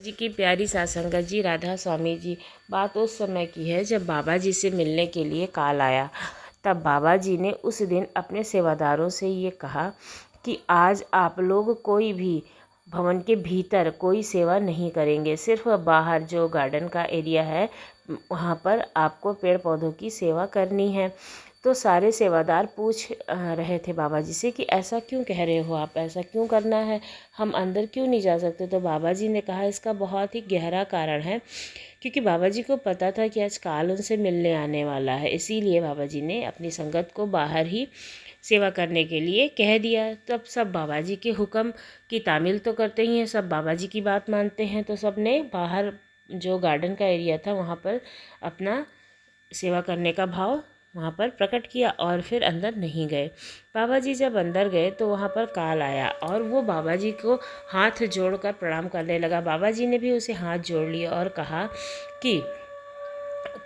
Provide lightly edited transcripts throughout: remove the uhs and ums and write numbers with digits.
जी की प्यारी सासंगत जी, राधा स्वामी जी। बात उस समय की है जब बाबा जी से मिलने के लिए काल आया। तब बाबा जी ने उस दिन अपने सेवादारों से ये कहा कि आज आप लोग कोई भी भवन के भीतर कोई सेवा नहीं करेंगे, सिर्फ बाहर जो गार्डन का एरिया है वहाँ पर आपको पेड़ पौधों की सेवा करनी है। तो सारे सेवादार पूछ रहे थे बाबा जी से कि ऐसा क्यों कह रहे हो आप, ऐसा क्यों करना है, हम अंदर क्यों नहीं जा सकते। तो बाबा जी ने कहा इसका बहुत ही गहरा कारण है, क्योंकि बाबा जी को पता था कि आज काल उनसे मिलने आने वाला है। इसीलिए बाबा जी ने अपनी संगत को बाहर ही सेवा करने के लिए कह दिया। तब सब बाबा जी के हुक्म की तामील तो करते ही हैं, सब बाबा जी की बात मानते हैं। तो सब ने बाहर जो गार्डन का एरिया था वहाँ पर अपना सेवा करने का भाव वहाँ पर प्रकट किया और फिर अंदर नहीं गए। बाबा जी जब अंदर गए तो वहाँ पर काल आया और वो बाबा जी को हाथ जोड़कर प्रणाम करने लगा। बाबा जी ने भी उसे हाथ जोड़ लिया और कहा कि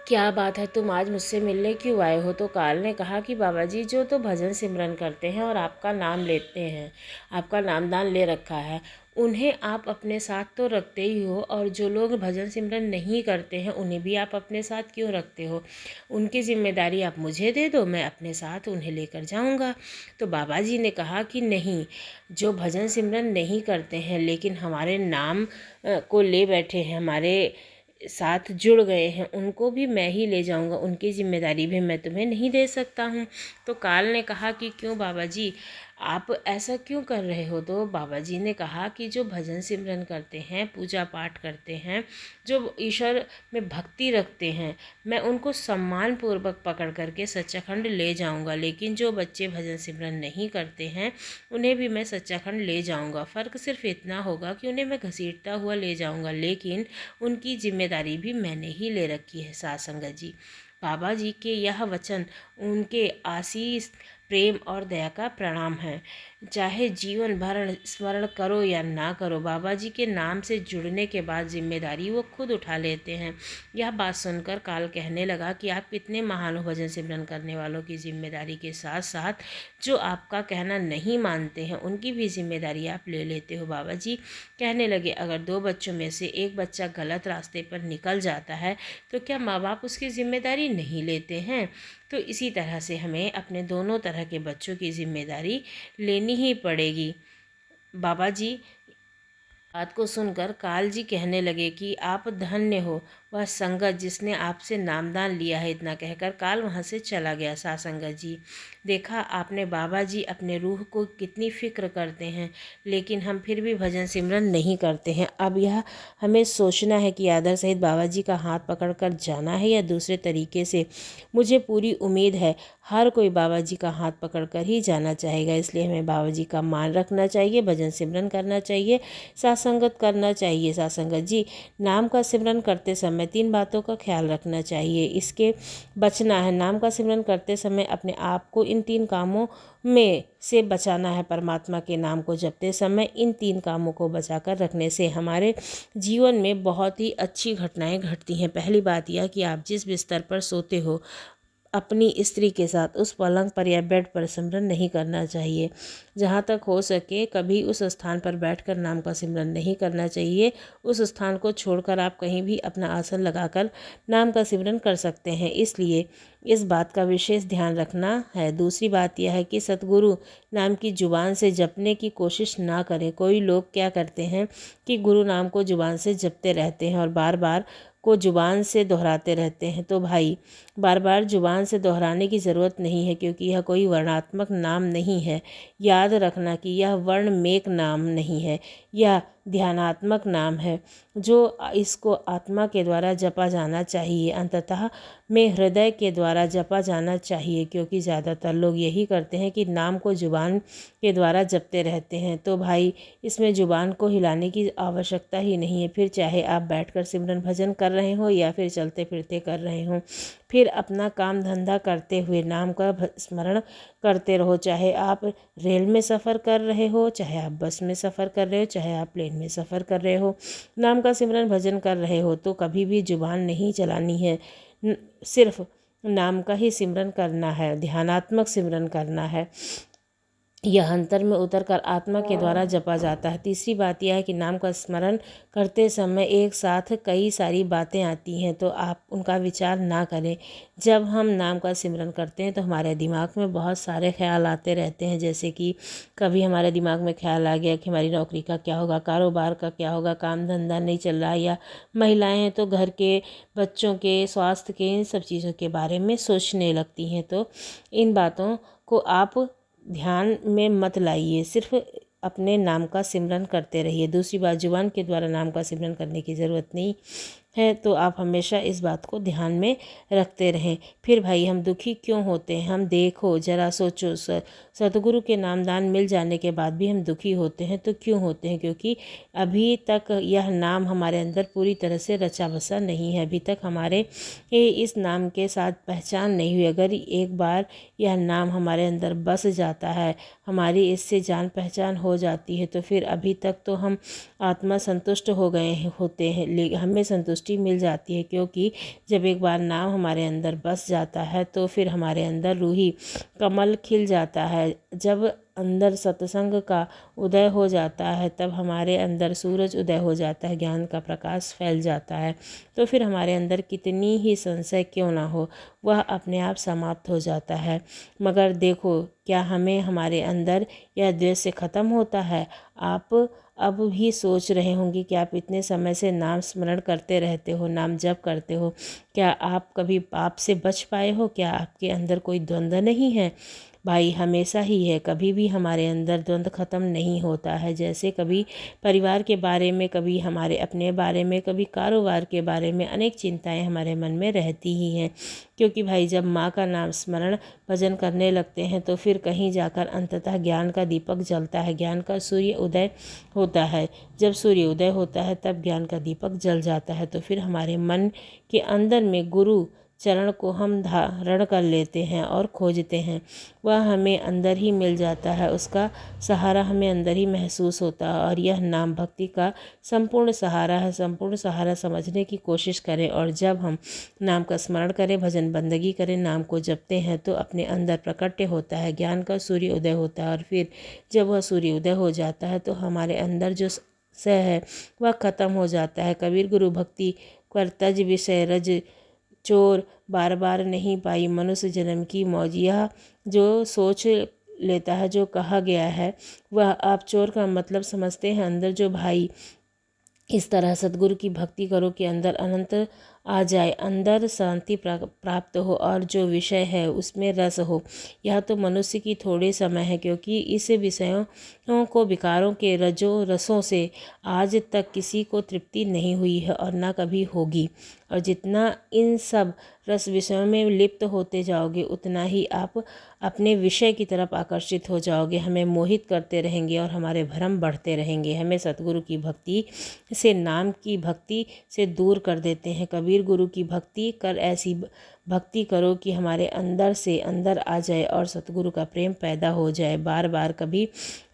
क्या बात है, तुम आज मुझसे मिलने क्यों आए हो। तो काल ने कहा कि बाबा जी, जो तो भजन सिमरन करते हैं और आपका नाम लेते हैं, आपका नामदान ले रखा है, उन्हें आप अपने साथ तो रखते ही हो, और जो लोग भजन सिमरन नहीं करते हैं उन्हें भी आप अपने साथ क्यों रखते हो। उनकी जिम्मेदारी आप मुझे दे दो, मैं अपने साथ उन्हें लेकर जाऊंगा। तो बाबा जी ने कहा कि नहीं, जो भजन सिमरन नहीं करते हैं लेकिन हमारे नाम को ले बैठे हैं, हमारे साथ जुड़ गए हैं, उनको भी मैं ही ले जाऊंगा, उनकी जिम्मेदारी भी मैं तुम्हें नहीं दे सकता हूँ। तो काल ने कहा कि क्यों बाबा जी, आप ऐसा क्यों कर रहे हो। तो बाबा जी ने कहा कि जो भजन सिमरन करते हैं, पूजा पाठ करते हैं, जो ईश्वर में भक्ति रखते हैं, मैं उनको सम्मान पूर्वक पकड़ करके सच्चाखंड ले जाऊंगा, लेकिन जो बच्चे भजन सिमरन नहीं करते हैं उन्हें भी मैं सच्चाखंड ले जाऊंगा। फ़र्क सिर्फ इतना होगा कि उन्हें मैं घसीटता हुआ ले जाऊंगा, लेकिन उनकी जिम्मेदारी भी मैंने ही ले रखी है। साथ संगत जी, बाबा जी के यह वचन उनके आशीष, प्रेम और दया का प्रणाम है। चाहे जीवन भर स्मरण करो या ना करो, बाबा जी के नाम से जुड़ने के बाद जिम्मेदारी वो खुद उठा लेते हैं। यह बात सुनकर काल कहने लगा कि आप कितने महान हो, भजन सिमरन करने वालों की जिम्मेदारी के साथ साथ जो आपका कहना नहीं मानते हैं उनकी भी जिम्मेदारी आप ले लेते हो। बाबा जी कहने लगे, अगर दो बच्चों में से एक बच्चा गलत रास्ते पर निकल जाता है तो क्या माँ बाप उसकी जिम्मेदारी नहीं लेते हैं। तो इसी तरह से हमें अपने दोनों तरह के बच्चों की जिम्मेदारी लेनी ही पड़ेगी। बाबा जी बात को सुनकर काल जी कहने लगे कि आप धन्य हो, वह संगत जिसने आपसे नामदान लिया है। इतना कहकर काल वहाँ से चला गया। साथ संगत जी, देखा आपने, बाबा जी अपने रूह को कितनी फ़िक्र करते हैं, लेकिन हम फिर भी भजन सिमरन नहीं करते हैं। अब यह हमें सोचना है कि आदर सहित बाबा जी का हाथ पकड़कर जाना है या दूसरे तरीके से। मुझे पूरी उम्मीद है हर कोई बाबा जी का हाथ पकड़कर ही जाना चाहेगा, इसलिए हमें बाबा जी का मान रखना चाहिए, भजन सिमरन करना चाहिए, सासंगत करना चाहिए। सासंगत जी, नाम का सिमरन करते समय 3 बातों का ख्याल रखना चाहिए, इसके बचना है। नाम का सिमरन करते समय अपने आप को इन 3 कामों में से बचाना है। परमात्मा के नाम को जपते समय इन 3 कामों को बचाकर रखने से हमारे जीवन में बहुत ही अच्छी घटनाएं घटती हैं। पहली बात यह कि आप जिस बिस्तर पर सोते हो अपनी स्त्री के साथ उस पलंग पर या बेड पर सिमरन नहीं करना चाहिए। जहाँ तक हो सके कभी उस स्थान पर बैठकर नाम का सिमरन नहीं करना चाहिए। उस स्थान को छोड़कर आप कहीं भी अपना आसन लगाकर नाम का सिमरन कर सकते हैं, इसलिए इस बात का विशेष ध्यान रखना है। दूसरी बात यह है कि सतगुरु नाम की जुबान से जपने की कोशिश ना करें। कोई लोग क्या करते हैं कि गुरु नाम को जुबान से जपते रहते हैं और बार बार को जुबान से दोहराते रहते हैं। तो भाई, बार बार जुबान से दोहराने की ज़रूरत नहीं है, क्योंकि यह कोई वर्णात्मक नाम नहीं है। याद रखना कि यह वर्णमेक नाम नहीं है, यह ध्यानात्मक नाम है, जो इसको आत्मा के द्वारा जपा जाना चाहिए, अंततः में हृदय के द्वारा जपा जाना चाहिए। क्योंकि ज़्यादातर लोग यही करते हैं कि नाम को जुबान के द्वारा जपते रहते हैं। तो भाई, इसमें जुबान को हिलाने की आवश्यकता ही नहीं है। फिर चाहे आप बैठकर सिमरन भजन कर रहे हो या फिर चलते फिरते कर रहे हो, फिर अपना काम धंधा करते हुए नाम का स्मरण करते रहो। चाहे आप रेल में सफ़र कर रहे हो, चाहे आप बस में सफ़र कर रहे हो, चाहे आप प्लेन में सफ़र कर रहे हो, नाम का सिमरन भजन कर रहे हो तो कभी भी जुबान नहीं चलानी है। सिर्फ नाम का ही सिमरन करना है, ध्यानात्मक सिमरन करना है। यह अंतर में उतरकर आत्मा के द्वारा जपा जाता है। तीसरी बात यह है कि नाम का स्मरण करते समय एक साथ कई सारी बातें आती हैं, तो आप उनका विचार ना करें। जब हम नाम का सिमरन करते हैं तो हमारे दिमाग में बहुत सारे ख्याल आते रहते हैं, जैसे कि कभी हमारे दिमाग में ख्याल आ गया कि हमारी नौकरी का क्या होगा, कारोबार का क्या होगा, काम धंधा नहीं चल रहा, या महिलाएं हैं तो घर के बच्चों के स्वास्थ्य के, इन सब चीज़ों के बारे में सोचने लगती हैं। तो इन बातों को आप ध्यान में मत लाइए, सिर्फ अपने नाम का सिमरन करते रहिए। दूसरी बात, जुबान के द्वारा नाम का सिमरन करने की ज़रूरत नहीं है, तो आप हमेशा इस बात को ध्यान में रखते रहें। फिर भाई, हम दुखी क्यों होते हैं? हम देखो, जरा सोचो, सतगुरु के नामदान मिल जाने के बाद भी हम दुखी होते हैं, तो क्यों होते हैं? क्योंकि अभी तक यह नाम हमारे अंदर पूरी तरह से रचा बसा नहीं है। अभी तक हमारे इस नाम के साथ पहचान नहीं हुई। अगर एक बार यह नाम हमारे अंदर बस जाता है, हमारी इससे जान पहचान हो जाती है, तो फिर अभी तक तो हम आत्मा संतुष्ट हो गए होते हैं, हमें संतुष्टि मिल जाती है। क्योंकि जब एक बार नाम हमारे अंदर बस जाता है तो फिर हमारे अंदर रूही कमल खिल जाता है। जब अंदर सत्संग का उदय हो जाता है, तब हमारे अंदर सूरज उदय हो जाता है, ज्ञान का प्रकाश फैल जाता है। तो फिर हमारे अंदर कितनी ही संशय क्यों ना हो, वह अपने आप समाप्त हो जाता है। मगर देखो, क्या हमें हमारे अंदर यह द्वेष से ख़त्म होता है? आप अब भी सोच रहे होंगे कि आप इतने समय से नाम स्मरण करते रहते हो, नाम जप करते हो, क्या आप कभी पाप से बच पाए हो? क्या आपके अंदर कोई द्वंद्व नहीं है? भाई, हमेशा ही है, कभी भी हमारे अंदर द्वंद्व ख़त्म नहीं होता है। जैसे कभी परिवार के बारे में, कभी हमारे अपने बारे में, कभी कारोबार के बारे में अनेक चिंताएं हमारे मन में रहती ही हैं। क्योंकि भाई, जब माँ का नाम स्मरण भजन करने लगते हैं तो फिर कहीं जाकर अंततः ज्ञान का दीपक जलता है, ज्ञान का सूर्य उदय होता है। जब सूर्य उदय होता है तब ज्ञान का दीपक जल जाता है। तो फिर हमारे मन के अंदर में गुरु चरण को हम धारण कर लेते हैं और खोजते हैं, वह हमें अंदर ही मिल जाता है, उसका सहारा हमें अंदर ही महसूस होता है। और यह नाम भक्ति का संपूर्ण सहारा है। संपूर्ण सहारा समझने की कोशिश करें, और जब हम नाम का स्मरण करें, भजन बंदगी करें, नाम को जपते हैं, तो अपने अंदर प्रकट होता है, ज्ञान का सूर्य उदय होता है। और फिर जब वह सूर्य उदय हो जाता है तो हमारे अंदर जो सह है वह खत्म हो जाता है। कबीर गुरु भक्ति करतज विषय रज चोर, बार बार नहीं पाई मनुष्य जन्म की मौज। यह जो सोच लेता है, जो कहा गया है, वह आप चोर का मतलब समझते हैं। अंदर जो भाई इस तरह सतगुरु की भक्ति करो कि अंदर अनंत आ जाए, अंदर शांति प्राप्त हो, और जो विषय है उसमें रस हो। यह तो मनुष्य की थोड़े समय है, क्योंकि इस विषयों को, विकारों के रसों से आज तक किसी को तृप्ति नहीं हुई है और ना कभी होगी। और जितना इन सब रस विषयों में लिप्त होते जाओगे, उतना ही आप अपने विषय की तरफ आकर्षित हो जाओगे, हमें मोहित करते रहेंगे और हमारे भ्रम बढ़ते रहेंगे, हमें सतगुरु की भक्ति से, नाम की भक्ति से दूर कर देते हैं। कबीर गुरु की भक्ति कर, ऐसी भक्ति करो कि हमारे अंदर से अंदर आ जाए और सतगुरु का प्रेम पैदा हो जाए। बार बार कभी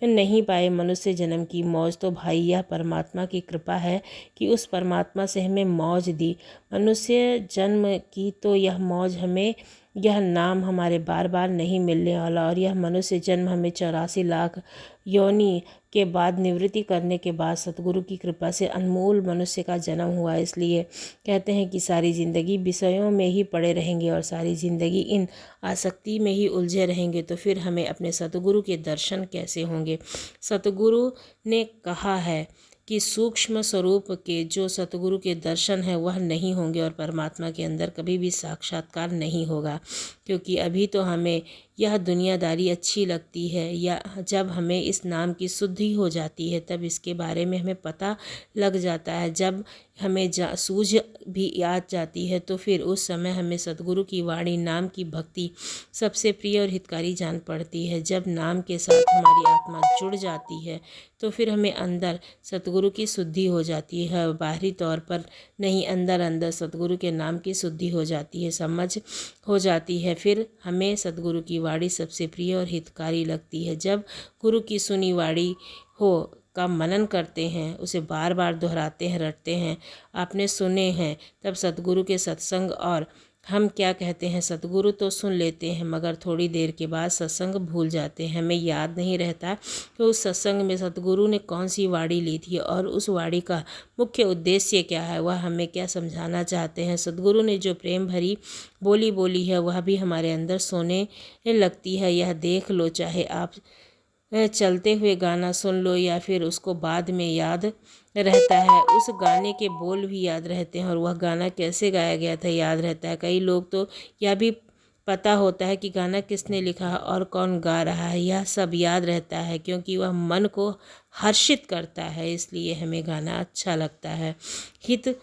नहीं पाए मनुष्य जन्म की मौज, तो भाई यह परमात्मा की कृपा है कि उस परमात्मा से हमें मौज दी। मनुष्य जन्म की तो यह मौज हमें, यह नाम हमारे बार बार नहीं मिलने वाला। और यह मनुष्य जन्म हमें 84 लाख योनि के बाद निवृत्ति करने के बाद सतगुरु की कृपा से अनमोल मनुष्य का जन्म हुआ। इसलिए कहते हैं कि सारी ज़िंदगी विषयों में ही पड़े रहेंगे और सारी ज़िंदगी इन आसक्ति में ही उलझे रहेंगे, तो फिर हमें अपने सतगुरु के दर्शन कैसे होंगे? सतगुरु ने कहा है कि सूक्ष्म स्वरूप के जो सतगुरु के दर्शन हैं वह नहीं होंगे और परमात्मा के अंदर कभी भी साक्षात्कार नहीं होगा। क्योंकि अभी तो हमें यह दुनियादारी अच्छी लगती है, या जब हमें इस नाम की शुद्धि हो जाती है तब इसके बारे में हमें पता लग जाता है। जब हमें सूझ भी याद जाती है तो फिर उस समय हमें सतगुरु की वाणी, नाम की भक्ति सबसे प्रिय और हितकारी जान पड़ती है। जब नाम के साथ हमारी आत्मा जुड़ जाती है तो फिर हमें अंदर सतगुरु की शुद्धि हो जाती है, बाहरी तौर पर नहीं, अंदर अंदर सतगुरु के नाम की शुद्धि हो जाती है, समझ हो जाती है। फिर हमें सतगुरु की वाणी सबसे प्रिय और हितकारी लगती है। जब गुरु की सुनी वाणी हो का मनन करते हैं, उसे बार बार दोहराते हैं, रटते हैं, आपने सुने हैं, तब सतगुरु के सत्संग और हम क्या कहते हैं सतगुरु तो सुन लेते हैं, मगर थोड़ी देर के बाद सत्संग भूल जाते हैं। हमें याद नहीं रहता कि उस सत्संग में सतगुरु ने कौन सी वाणी ली थी और उस वाणी का मुख्य उद्देश्य क्या है, वह हमें क्या समझाना चाहते हैं। सतगुरु ने जो प्रेम भरी बोली बोली है वह भी हमारे अंदर सोने लगती है। यह देख लो, चाहे आप चलते हुए गाना सुन लो या फिर उसको बाद में याद रहता है। उस गाने के बोल भी याद रहते हैं और वह गाना कैसे गाया गया था याद रहता है। कई लोग तो यह भी पता होता है कि गाना किसने लिखा और कौन गा रहा है। यह सब याद रहता है क्योंकि वह मन को हर्षित करता है, इसलिए हमें गाना अच्छा लगता है। हित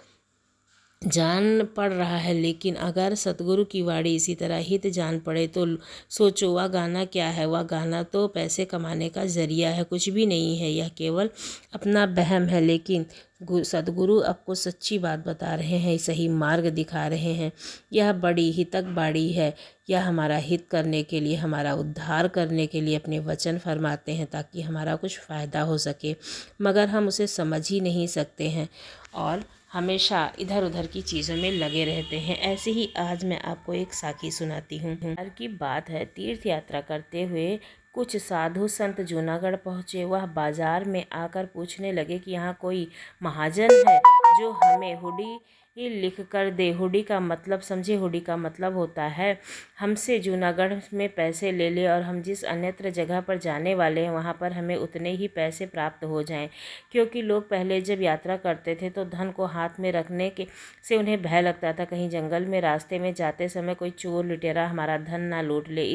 जान पड़ रहा है, लेकिन अगर सतगुरु की वाणी इसी तरह हित जान पड़े तो सोचो वह गाना क्या है। वह गाना तो पैसे कमाने का जरिया है, कुछ भी नहीं है। यह केवल अपना वहम है, लेकिन सतगुरु आपको सच्ची बात बता रहे हैं, सही मार्ग दिखा रहे हैं। यह बड़ी हितक बाड़ी है। यह हमारा हित करने के लिए, हमारा उद्धार करने के लिए अपने वचन फरमाते हैं ताकि हमारा कुछ फ़ायदा हो सके, मगर हम उसे समझ ही नहीं सकते हैं और हमेशा इधर उधर की चीज़ों में लगे रहते हैं। ऐसे ही आज मैं आपको एक साखी सुनाती हूँ। हर की बात है, तीर्थ यात्रा करते हुए कुछ साधु संत जूनागढ़ पहुँचे। वह बाजार में आकर पूछने लगे कि यहाँ कोई महाजन है जो हमें हुडी लिख कर दे। हुडी का मतलब समझे, हुडी का मतलब होता है हमसे जूनागढ़ में पैसे ले ले और हम जिस अन्यत्र जगह पर जाने वाले हैं वहाँ पर हमें उतने ही पैसे प्राप्त हो जाएं। क्योंकि लोग पहले जब यात्रा करते थे तो धन को हाथ में रखने के से उन्हें भय लगता था, कहीं जंगल में रास्ते में जाते समय कोई चोर लुटेरा हमारा धन ना लूट ले।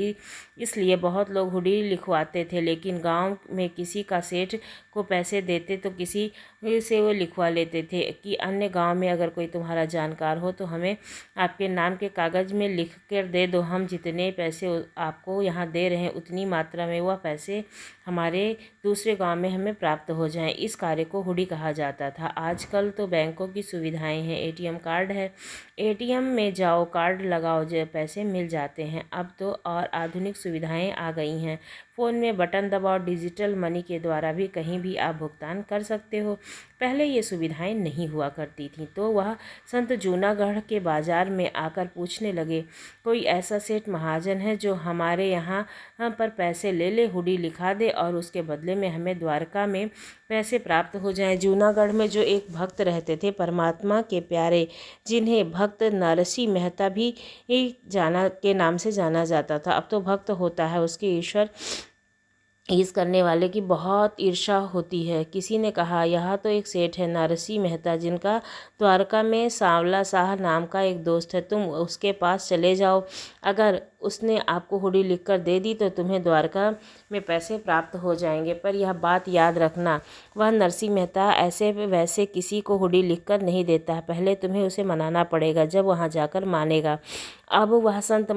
इसलिए बहुत लोग हुडी लिखवाते थे, लेकिन गांव में किसी का सेठ को पैसे देते तो किसी से वो लिखवा लेते थे कि अन्य गांव में अगर कोई तुम्हारा जानकार हो तो हमें आपके नाम के कागज़ में लिख कर दे दो। हम जितने पैसे आपको यहाँ दे रहे हैं उतनी मात्रा में वह पैसे हमारे दूसरे गांव में हमें प्राप्त हो जाएं। इस कार्य को हुडी कहा जाता था। आजकल तो बैंकों की सुविधाएं हैं, एटीएम कार्ड है, एटीएम में जाओ कार्ड लगाओ जो पैसे मिल जाते हैं। अब तो और आधुनिक सुविधाएं आ गई हैं, फ़ोन में बटन दबाओ, डिजिटल मनी के द्वारा भी कहीं भी आप भुगतान कर सकते हो। पहले ये सुविधाएं नहीं हुआ करती थी। तो वह संत जूनागढ़ के बाज़ार में आकर पूछने लगे, कोई ऐसा सेठ महाजन है जो हमारे यहाँ पर पैसे ले ले, हुडी लिखा दे और उसके बदले में हमें द्वारका में पैसे प्राप्त हो जाएं। जूनागढ़ में जो एक भक्त रहते थे, परमात्मा के प्यारे, जिन्हें भक्त नरसिंह मेहता भी जाना के नाम से जाना जाता था। अब तो भक्त होता है, उसके ईश्वर इस करने वाले की बहुत ईर्ष्या होती है। किसी ने कहा, यह तो एक सेठ है नरसिंह मेहता, जिनका द्वारका में सांवला शाह नाम का एक दोस्त है, तुम उसके पास चले जाओ। अगर उसने आपको हुडी लिख कर दे दी तो तुम्हें द्वारका में पैसे प्राप्त हो जाएंगे। पर यह बात याद रखना, वह नरसिंह मेहता ऐसे वैसे किसी को हुडी लिख कर नहीं देता है, पहले तुम्हें उसे मनाना पड़ेगा, जब वहाँ जाकर मानेगा। अब वह संत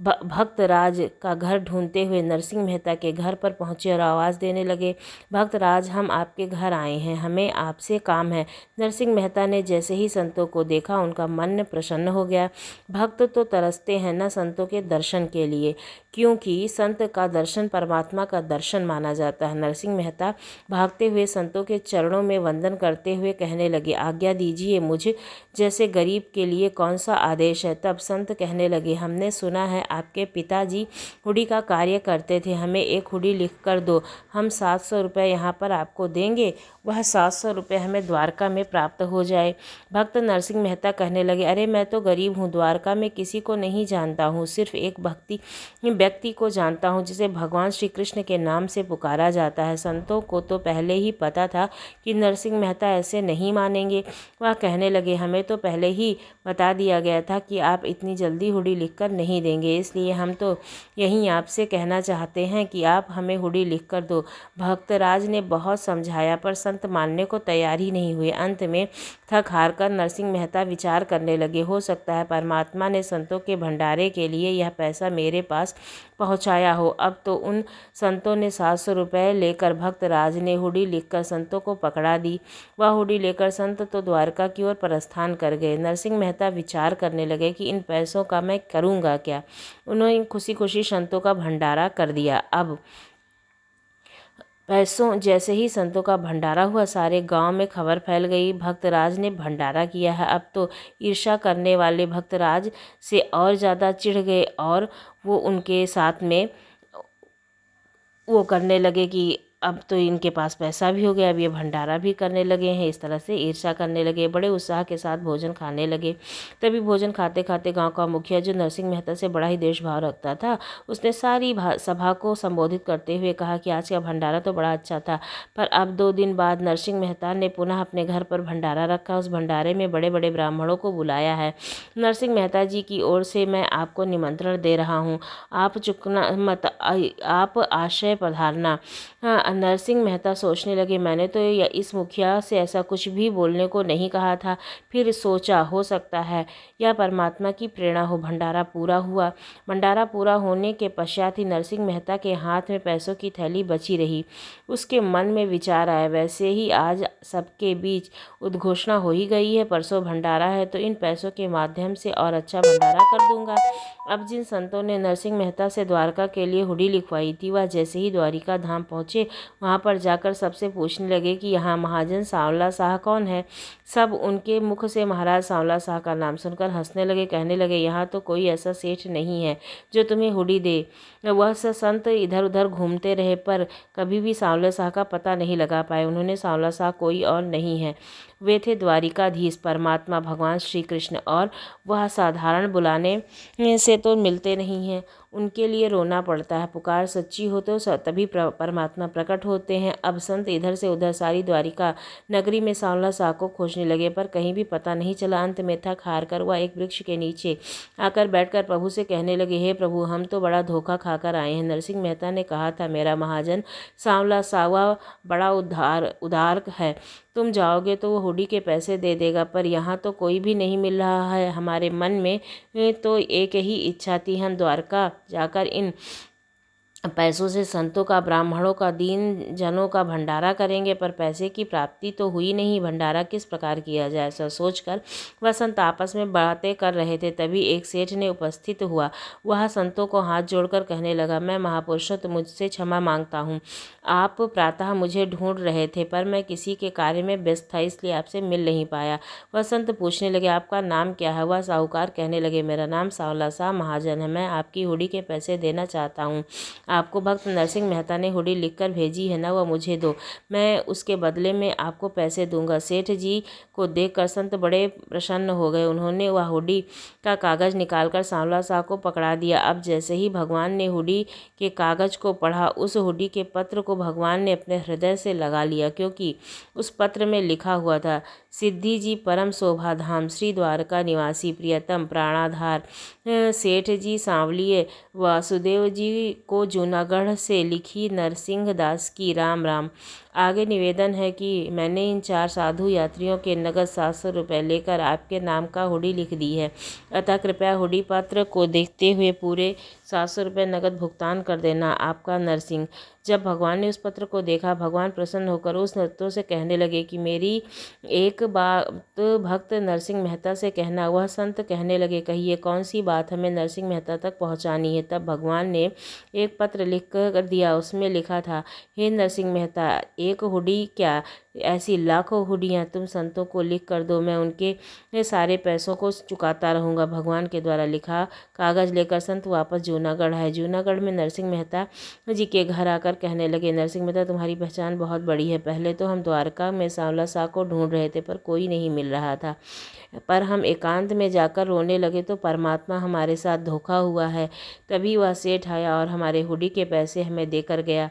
भक्तराज का घर ढूंढते हुए नरसिंह मेहता के घर पर पहुँचे और आवाज़ देने लगे, भक्तराज, हम आपके घर आए हैं, हमें आपसे काम है। नरसिंह मेहता ने जैसे ही संतों को देखा उनका मन प्रसन्न हो गया। भक्त तो तरसते हैं न संतों के दर्शन के लिए, क्योंकि संत का दर्शन परमात्मा का दर्शन माना जाता है। नरसिंह मेहता भागते हुए संतों के चरणों में वंदन करते हुए कहने लगे, आज्ञा दीजिए, मुझ जैसे गरीब के लिए कौन सा आदेश है। तब संत कहने लगे, हमने सुना है आपके पिताजी हुडी का कार्य करते थे, हमें एक हुडी लिख कर दो, हम 700 रुपये यहाँ पर आपको देंगे, वह 700 रुपये हमें द्वारका में प्राप्त हो जाए। भक्त नरसिंह मेहता कहने लगे, अरे मैं तो गरीब हूँ, द्वारका में किसी को नहीं जानता हूँ, सिर्फ एक व्यक्ति को जानता हूँ जिसे भगवान श्री कृष्ण के नाम से पुकारा जाता है। संतों को तो पहले ही पता था कि नरसिंह मेहता ऐसे नहीं मानेंगे। वह कहने लगे, हमें तो पहले ही बता दिया गया था कि आप इतनी जल्दी हुडी लिखकर नहीं देंगे, इसलिए हम तो यहीं आपसे कहना चाहते हैं कि आप हमें हुडी लिख कर दो। भक्तराज ने बहुत समझाया पर संत मानने को तैयार ही नहीं हुए। अंत में थक हार कर नरसिंह मेहता विचार करने लगे, हो सकता है परमात्मा ने संतों के भंडारे के लिए यह पैसा मेरे पास पहुंचाया हो। अब तो उन संतों ने 700 रुपये लेकर भक्तराज ने हुडी लिखकर संतों को पकड़ा दी। वह हुडी लेकर संत तो द्वारका की ओर प्रस्थान कर गए। नरसिंह मेहता विचार करने लगे कि इन पैसों का मैं करूँगा क्या। उन्होंने खुशी खुशी संतों का भंडारा कर दिया। अब पैसों जैसे ही संतों का भंडारा हुआ, सारे गांव में खबर फैल गई, भक्तराज ने भंडारा किया है। अब तो ईर्ष्या करने वाले भक्तराज से और ज़्यादा चिढ़ गए और वो उनके साथ में वो करने लगे कि अब तो इनके पास पैसा भी हो गया, अब ये भंडारा भी करने लगे हैं। इस तरह से ईर्ष्या करने लगे, बड़े उत्साह के साथ भोजन खाने लगे। तभी भोजन खाते खाते गांव का मुखिया, जो नरसिंह मेहता से बड़ा ही देशभाव रखता था, उसने सारी सभा को संबोधित करते हुए कहा कि आज का भंडारा तो बड़ा अच्छा था, पर अब 2 दिन बाद नरसिंह मेहता ने पुनः अपने घर पर भंडारा रखा। उस भंडारे में बड़े बड़े ब्राह्मणों को बुलाया है। नरसिंह मेहता जी की ओर से मैं आपको निमंत्रण दे रहा हूँ, आप चुकना मत, आप आशय पधारना। नरसिंह मेहता सोचने लगे, मैंने तो इस मुखिया से ऐसा कुछ भी बोलने को नहीं कहा था। फिर सोचा, हो सकता है यह परमात्मा की प्रेरणा हो। भंडारा पूरा हुआ। भंडारा पूरा होने के पश्चात ही नरसिंह मेहता के हाथ में पैसों की थैली बची रही। उसके मन में विचार आया, वैसे ही आज सबके बीच उद्घोषणा हो ही गई है, परसों भंडारा है, तो इन पैसों के माध्यम से और अच्छा भंडारा कर दूंगा। अब जिन संतों ने नरसिंह मेहता से द्वारका के लिए हुडी लिखवाई थी, वह जैसे ही द्वारिका धाम पहुँचे, वहाँ पर जाकर सबसे पूछने लगे कि यहाँ महाजन सांवला शाह कौन है। सब उनके मुख से महाराज सांवला शाह का नाम सुनकर हंसने लगे, कहने लगे, यहाँ तो कोई ऐसा सेठ नहीं है जो तुम्हें हुडी दे। वह संत इधर उधर घूमते रहे पर कभी भी सांवला शाह का पता नहीं लगा पाए। उन्होंने सांवला शाह कोई और नहीं है, वे थे द्वारिकाधीश परमात्मा भगवान श्री कृष्ण, और वह साधारण बुलाने से तो मिलते नहीं हैं। उनके लिए रोना पड़ता है। पुकार सच्ची हो तो तभी परमात्मा प्रकट होते हैं। अब संत इधर से उधर सारी द्वारिका नगरी में सांवला शाह को खोजने लगे, पर कहीं भी पता नहीं चला। अंत में थक हार कर वह एक वृक्ष के नीचे आकर बैठकर प्रभु से कहने लगे, हे प्रभु, हम तो बड़ा धोखा खाकर आए हैं। नरसिंह मेहता ने कहा था, मेरा महाजन सांवला शाह वह बड़ा उदार है, तुम जाओगे तो वो हुडी के पैसे दे देगा, पर यहाँ तो कोई भी नहीं मिल रहा है। हमारे मन में तो एक ही इच्छा थी, हम द्वारका जाकर इन पैसों से संतों का, ब्राह्मणों का, दीन जनों का भंडारा करेंगे, पर पैसे की प्राप्ति तो हुई नहीं। भंडारा किस प्रकार किया जाए, ऐसा सोचकर वह संत आपस में बातें कर रहे थे। तभी एक सेठ ने उपस्थित हुआ। वह संतों को हाथ जोड़कर कहने लगा, मैं महापुरुषों, तो मुझसे क्षमा मांगता हूँ। आप प्रातः मुझे ढूंढ रहे थे, पर मैं किसी के कार्य में व्यस्त था, इसलिए आपसे मिल नहीं पाया। वह संत पूछने लगे, आपका नाम क्या है? वह साहूकार कहने लगे, मेरा नाम सांवला शाह महाजन है, मैं आपकी हुडी के पैसे देना चाहता हूँ। आपको भक्त नरसिंह मेहता ने हुडी लिखकर भेजी है ना, वह मुझे दो, मैं उसके बदले में आपको पैसे दूंगा। सेठ जी को देखकर संत बड़े प्रसन्न हो गए। उन्होंने वह हुडी का कागज निकालकर सांवला शाह को पकड़ा दिया। अब जैसे ही भगवान ने हुडी के कागज को पढ़ा, उस हुडी के पत्र को भगवान ने अपने हृदय से लगा लिया, क्योंकि उस पत्र में लिखा हुआ था, सिद्धि जी परम शोभा धाम, श्री द्वारका निवासी प्रियतम प्राणाधार सेठ जी सांवलिए, वासुदेव जी को जूनागढ़ से लिखी नरसिंह दास की राम राम। आगे निवेदन है कि मैंने इन 4 साधु यात्रियों के नगद 700 रुपये लेकर आपके नाम का हुडी लिख दी है, अतः कृपया हुडी पत्र को देखते हुए पूरे 700 रुपये नगद भुगतान कर देना। आपका नरसिंह। जब भगवान ने उस पत्र को देखा, भगवान प्रसन्न होकर उस संतों से कहने लगे कि मेरी एक बात भक्त नरसिंह मेहता से कहना। वह संत कहने लगे, कहिए कौन सी बात हमें नरसिंह मेहता तक पहुंचानी है। तब भगवान ने एक पत्र लिख कर दिया। उसमें लिखा था, हे नरसिंह मेहता, एक हुडी क्या, ऐसी लाखों हुडियाँ तुम संतों को लिख कर दो, मैं उनके सारे पैसों को चुकाता रहूँगा। भगवान के द्वारा लिखा कागज़ लेकर संत वापस जूनागढ़ आए। जूनागढ़ में नरसिंह मेहता जी के घर आकर कहने लगे, नरसिंह मेहता, तुम्हारी पहचान बहुत बड़ी है। पहले तो हम द्वारका में सांवला शाह को ढूंढ रहे थे, पर कोई नहीं मिल रहा था, पर हम एकांत में जाकर रोने लगे तो परमात्मा हमारे साथ धोखा हुआ है। तभी वह सेठ आया और हमारे हुडी के पैसे हमें देकर गया।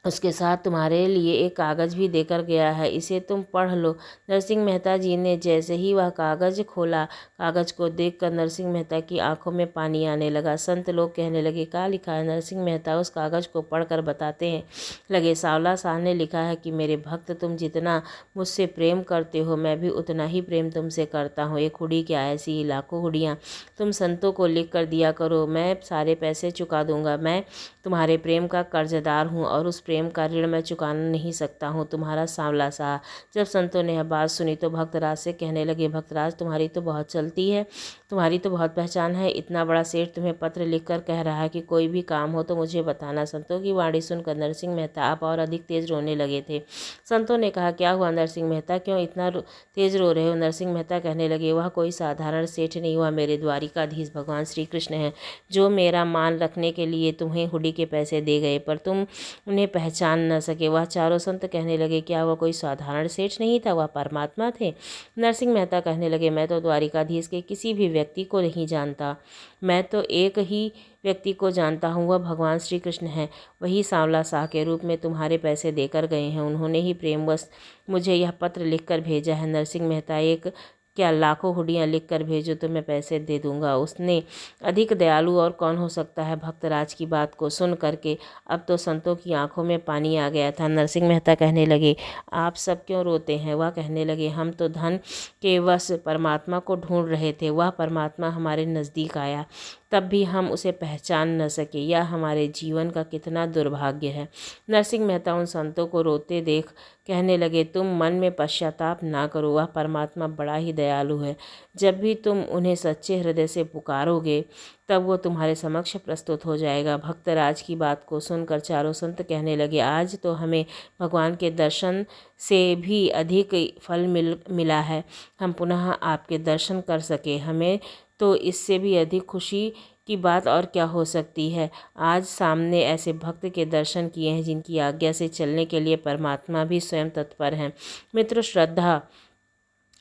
उसके साथ तुम्हारे लिए एक कागज़ भी देकर गया है, इसे तुम पढ़ लो। नरसिंह मेहता जी ने जैसे ही वह कागज़ खोला, कागज़ को देखकर नरसिंह मेहता की आंखों में पानी आने लगा। संत लोग कहने लगे, क्या लिखा है? नरसिंह मेहता उस कागज़ को पढ़कर बताते हैं लगे, सांवला शाह ने लिखा है कि मेरे भक्त, तुम जितना मुझसे प्रेम करते हो, मैं भी उतना ही प्रेम तुमसे करता हूँ। एक हुडी क्या, ऐसी ही लाखों हुडियाँ तुम संतों को लिख कर दिया करो, मैं सारे पैसे चुका दूंगा। मैं तुम्हारे प्रेम का कर्जदार हूँ और उस प्रेम प्रेम का ऋण मैं चुका नहीं सकता हूँ, तुम्हारा सांवला सा। जब संतों ने यह बात सुनी तो भक्तराज से कहने लगे, भक्तराज तुम्हारी तो बहुत चलती है, तुम्हारी तो बहुत पहचान है। इतना बड़ा सेठ तुम्हें पत्र लिखकर कह रहा है कि कोई भी काम हो तो मुझे बताना। संतों की वाणी सुनकर नरसिंह मेहता आप और अधिक तेज रोने लगे थे। संतों ने कहा, क्या हुआ नरसिंह मेहता, क्यों इतना तेज रो रहे हो? नरसिंह मेहता कहने लगे, वह कोई साधारण सेठ नहीं हुआ, मेरे द्वारिकाधीश भगवान श्री कृष्ण हैं, जो मेरा मान रखने के लिए तुम्हें हुडी के पैसे दे गए, पर तुम उन्हें पहचान न सके। वह चारों संत कहने लगे, क्या वह कोई साधारण सेठ नहीं था, वह परमात्मा थे। नरसिंह मेहता कहने लगे, मैं तो द्वारिकाधीश के किसी भी व्यक्ति को नहीं जानता, मैं तो एक ही व्यक्ति को जानता हूँ, वह भगवान श्री कृष्ण हैं। वही सांवला शाह के रूप में तुम्हारे पैसे देकर गए हैं, उन्होंने ही प्रेमवश मुझे यह पत्र लिखकर भेजा है। नरसिंह मेहता, एक क्या लाखों हुडियाँ लिख कर भेजो तो मैं पैसे दे दूंगा, उसने अधिक दयालु और कौन हो सकता है। भक्तराज की बात को सुन करके अब तो संतों की आंखों में पानी आ गया था। नरसिंह मेहता कहने लगे, आप सब क्यों रोते हैं? वह कहने लगे, हम तो धन के वश परमात्मा को ढूंढ रहे थे, वह परमात्मा हमारे नज़दीक आया, तब भी हम उसे पहचान न सके, यह हमारे जीवन का कितना दुर्भाग्य है। नरसिंह मेहता उन संतों को रोते देख कहने लगे, तुम मन में पश्चाताप ना करो, वह परमात्मा बड़ा ही दयालु है। जब भी तुम उन्हें सच्चे हृदय से पुकारोगे तब वो तुम्हारे समक्ष प्रस्तुत हो जाएगा। भक्तराज की बात को सुनकर चारों संत कहने लगे, आज तो हमें भगवान के दर्शन से भी अधिक फल मिला है, हम पुनः आपके दर्शन कर सके, हमें तो इससे भी अधिक खुशी की बात और क्या हो सकती है। आज सामने ऐसे भक्त के दर्शन किए हैं जिनकी आज्ञा से चलने के लिए परमात्मा भी स्वयं तत्पर हैं। मित्रों, श्रद्धा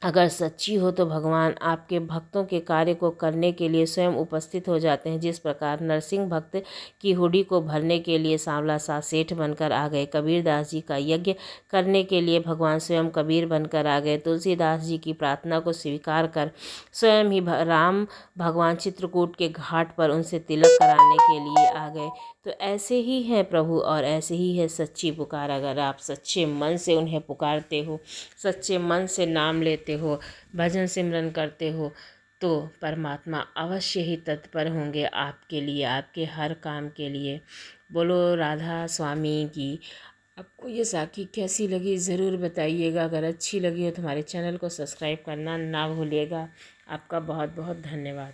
अगर सच्ची हो तो भगवान आपके भक्तों के कार्य को करने के लिए स्वयं उपस्थित हो जाते हैं। जिस प्रकार नरसिंह भक्त की हुडी को भरने के लिए सांवला सा सेठ बनकर आ गए, कबीरदास जी का यज्ञ करने के लिए भगवान स्वयं कबीर बनकर आ गए, तुलसीदास जी की प्रार्थना को स्वीकार कर स्वयं ही राम भगवान चित्रकूट के घाट पर उनसे तिलक कराने के लिए आ गए, तो ऐसे ही है प्रभु और ऐसे ही है सच्ची पुकार। अगर आप सच्चे मन से उन्हें पुकारते हो, सच्चे मन से नाम लेते हो, भजन सिमरन करते हो, तो परमात्मा अवश्य ही तत्पर होंगे आपके लिए, आपके हर काम के लिए। बोलो राधा स्वामी की। आपको ये साखी कैसी लगी ज़रूर बताइएगा। अगर अच्छी लगी हो तो हमारे चैनल को सब्सक्राइब करना ना भूलिएगा। आपका बहुत बहुत धन्यवाद।